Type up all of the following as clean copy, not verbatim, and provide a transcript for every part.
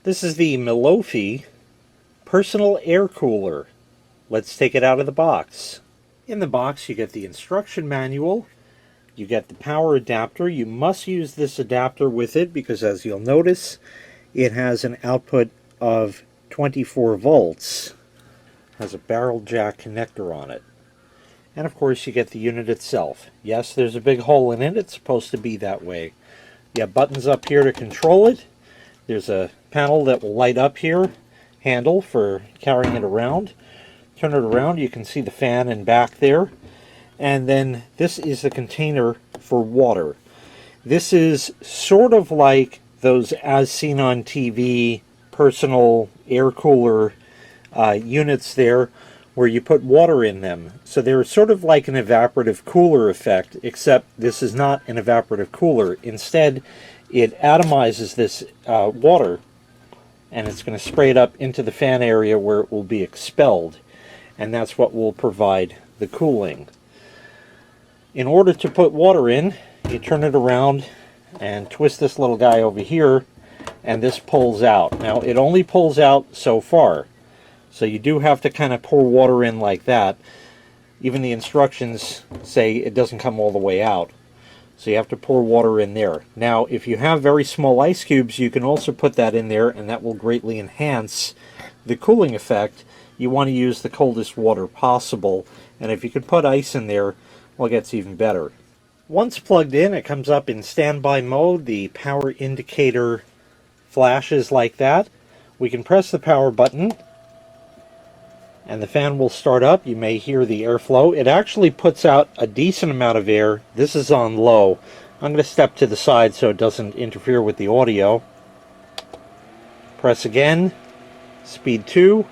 This is the MELOPHY Personal Air Cooler. Let's take it out of the box. In the box you get the instruction manual, you get the power adapter. You must use this adapter with it because, as you'll notice, it has an output of 24 volts. Has a barrel jack connector on it. And of course you get the unit itself. Yes, there's a big hole in it. It's supposed to be that way. You have buttons up here to control it. There's a panel that will light up here, handle for carrying it around. Turn it around, you can see the fan and back there. And then this is the container for water. This is sort of like those as seen on TV personal air cooler units there, where you put water in them. So they're sort of like an evaporative cooler effect, except this is not an evaporative cooler. Instead, it atomizes this water, and it's going to spray it up into the fan area where it will be expelled, and that's what will provide the cooling. In order to put water in, you turn it around and twist this little guy over here, and this pulls out. Now, it only pulls out so far, so you do have to kind of pour water in like that. Even the instructions say it doesn't come all the way out. So you have to pour water in there. Now, if you have very small ice cubes, you can also put that in there, and that will greatly enhance the cooling effect. You want to use the coldest water possible, and if you can put ice in there, well, it gets even better. Once plugged in, it comes up in standby mode. The power indicator flashes like that. We can press the power button, and the fan will start up. You may hear the airflow. It actually puts out a decent amount of air. This is on low. I'm going to step to the side so it doesn't interfere with the audio. Press again, speed 2.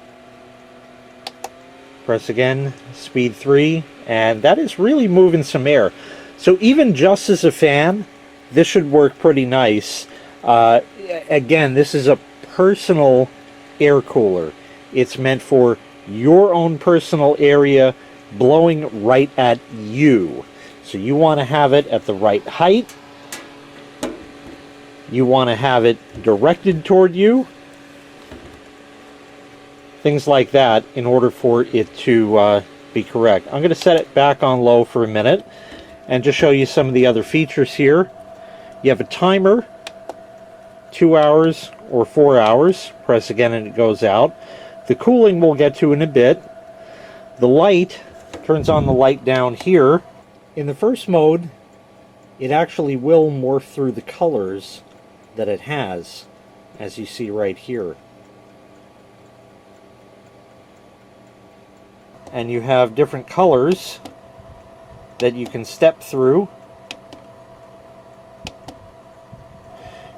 Press again, speed 3. And that is really moving some air. So even just as a fan, this should work pretty nice. Again, this is a personal air cooler. It's meant for your own personal area, blowing right at you. So you want to have it at the right height. You want to have it directed toward you. Things like that in order for it to be correct. I'm going to set it back on low for a minute and just show you some of the other features here. You have a timer, 2 hours or 4 hours. Press again and it goes out. The cooling we'll get to in a bit. The light turns on the light down here. In the first mode, it actually will morph through the colors that it has, as you see right here. And you have different colors that you can step through.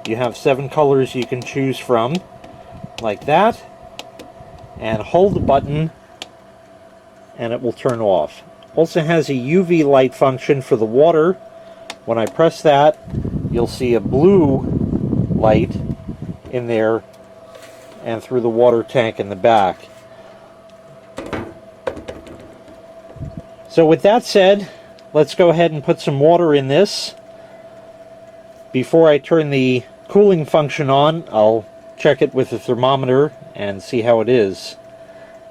You have 7 colors you can choose from, like that. And hold the button and it will turn off. Also has a UV light function for the water. When I press that, you'll see a blue light in there and through the water tank in the back. So with that said, let's go ahead and put some water in this. Before I turn the cooling function on, I'll check it with the thermometer and see how it is,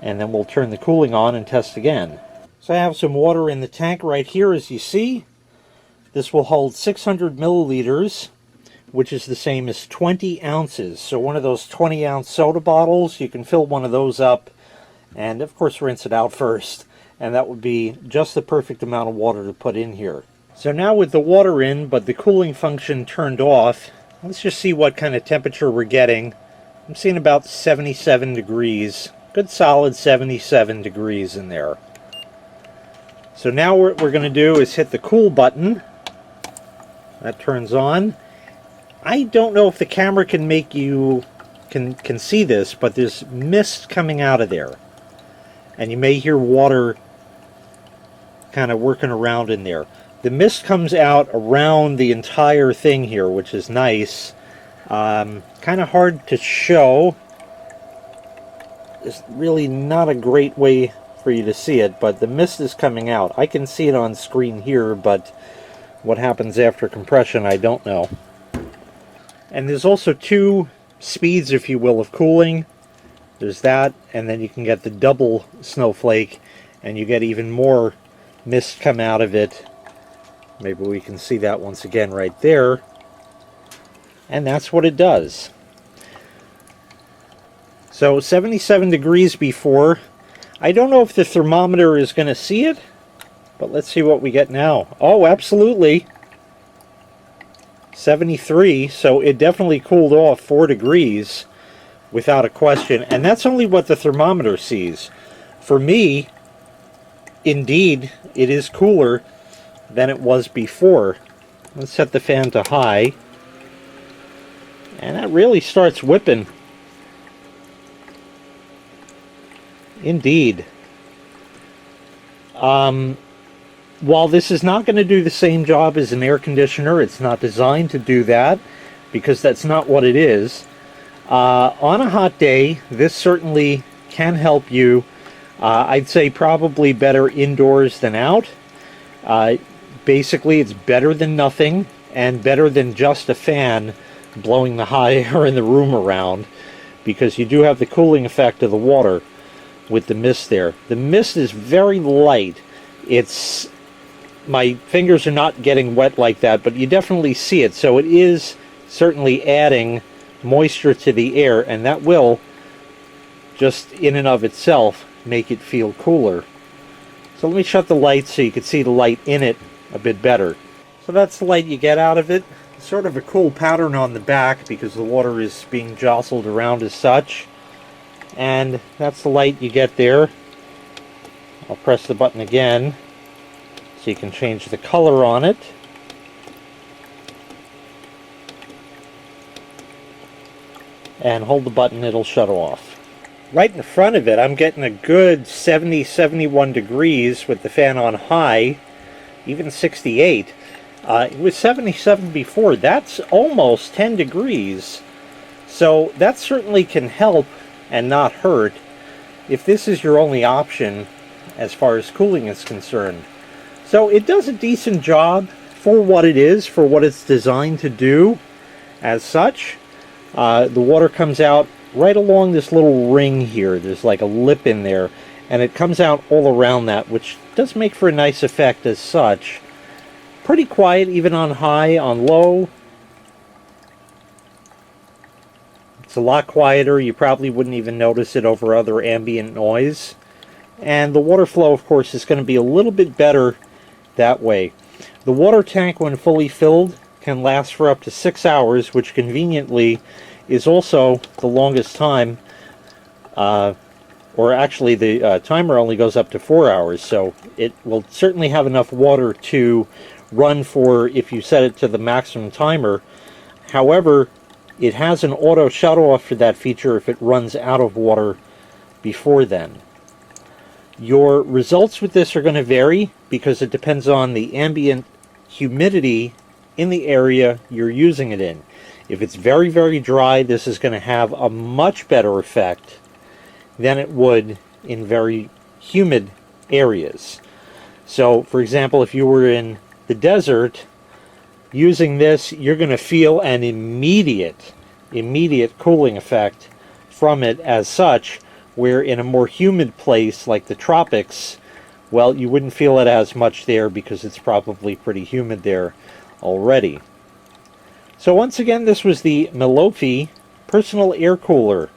and then we'll turn the cooling on and test again. So I have some water in the tank right here, as you see. This will hold 600 milliliters, which is the same as 20 ounces. So one of those 20-ounce soda bottles, you can fill one of those up and of course rinse it out first, and that would be just the perfect amount of water to put in here. So now with the water in but the cooling function turned off, let's just see what kind of temperature we're getting. I'm seeing about 77 degrees. Good solid 77 degrees in there. So now what we're going to do is hit the cool button. That turns on. I don't know if the camera can make you can see this, but there's mist coming out of there. And you may hear water kind of working around in there. The mist comes out around the entire thing here, which is nice. Kind of hard to show. It's really not a great way for you to see it, but the mist is coming out. I can see it on screen here, but what happens after compression, I don't know. And there's also 2 speeds, if you will, of cooling. There's that, and then you can get the double snowflake, and you get even more mist come out of it. Maybe we can see that once again right there. And that's what it does. So 77 degrees before. I don't know if the thermometer is going to see it, but let's see what we get now. Oh, absolutely. 73, so it definitely cooled off 4 degrees without a question, and that's only what the thermometer sees. For me, indeed, it is cooler than it was before. Let's set the fan to high, and that really starts whipping. Indeed. While this is not going to do the same job as an air conditioner, it's not designed to do that, because that's not what it is. On a hot day, this certainly can help you. I'd say probably better indoors than out. Basically, it's better than nothing, and better than just a fan blowing the hot air in the room around, because you do have the cooling effect of the water with the mist there. The mist is very light. My fingers are not getting wet like that, but you definitely see it. So it is certainly adding moisture to the air, and that will, just in and of itself, make it feel cooler. So let me shut the light so you can see the light in it a bit better. So that's the light you get out of it. Sort of a cool pattern on the back because the water is being jostled around as such. And that's the light you get there. I'll press the button again so you can change the color on it. And hold the button, it'll shut off. Right in front of it, I'm getting a good 70, 71 degrees with the fan on high, even 68. It was 77 before. That's almost 10 degrees. So that certainly can help and not hurt if this is your only option as far as cooling is concerned. So it does a decent job for what it is, for what it's designed to do as such. The water comes out right along this little ring here. There's like a lip in there, and it comes out all around that, which does make for a nice effect as such. Pretty quiet even on high. On low, it's a lot quieter. You probably wouldn't even notice it over other ambient noise. And the water flow, of course, is going to be a little bit better that way. The water tank, when fully filled, can last for up to 6 hours, which conveniently is also the longest time. Or actually, the timer only goes up to 4 hours, so it will certainly have enough water to run for if you set it to the maximum timer. However, it has an auto shut off for that feature if it runs out of water before then. Your results with this are going to vary because it depends on the ambient humidity in the area you're using it in. If it's very, very dry, this is going to have a much better effect than it would in very humid areas. So, for example, if you were in the desert, using this, you're going to feel an immediate cooling effect from it as such, where in a more humid place like the tropics, well, you wouldn't feel it as much there because it's probably pretty humid there already. So once again, this was the MELOPHY Personal Air Cooler.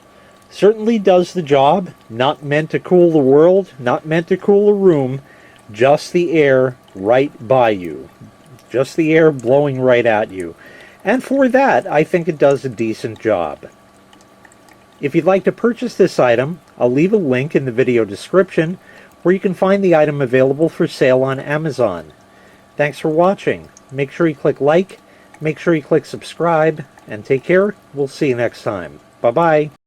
Certainly does the job. Not meant to cool the world, not meant to cool a room, just the air right by you. Just the air blowing right at you. And for that, I think it does a decent job. If you'd like to purchase this item, I'll leave a link in the video description where you can find the item available for sale on Amazon. Thanks for watching. Make sure you click like, make sure you click subscribe, and take care. We'll see you next time. Bye-bye.